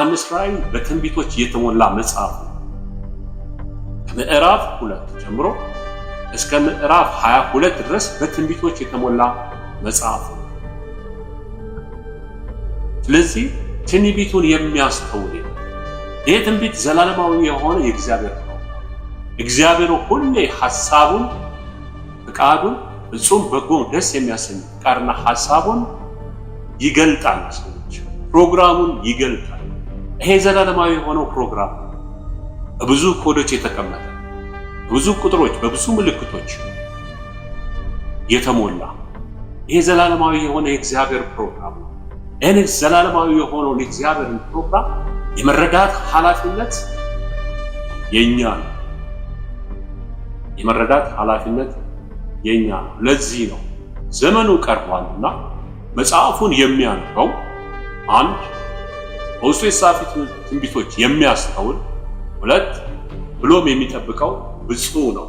የዮሐንስ ራእይ በትንቢቶች የተሞላ መጽሐፍ ነው። ከምዕራፍ 2 ጀምሮ እስከ ምዕራፍ 22 ድረስ በትንቢቶች የተሞላ መጽሐፍ ነው። ስለዚህ ትንቢቱን የሚያስተውል ይህ ትንቢት ዘላለማዊ የሆነ የእግዚአብሔር ነው። እግዚአብሔር ሁሌ ሐሳቡን፣ ፍቃዱን፣ ፍጹም በጎ ደስ የሚያሰኝ ፍቃድና ሐሳቡን ይገልጣል። ሰዎች ፕሮግራሙን ይገልጣል። ይሄ ዘላለማዊ የሆነው ፕሮግራም በብዙ ኮዶች የተቀመጠ በብዙ ቁጥሮች በብዙ ምልክቶች የተሞላ ይሄ ዘላለማዊ የሆነ የእግዚአብሔር ፕሮግራም ነው። ይህን ዘላለማዊ የሆነውን የእግዚአብሔርን ፕሮግራም የመረዳት ኃላፊነት የኛ ነው። የመረዳት ኃላፊነት የኛ ነው። ለዚህ ነው ዘመኑ ቀርቧልና መጽሐፉን የሚያነበው አንድ በውስጡ የተጻፉት ትንቢቶች የሚያስተውል፣ ሁለት ብሎም የሚጠብቀው ብፁዕ ነው።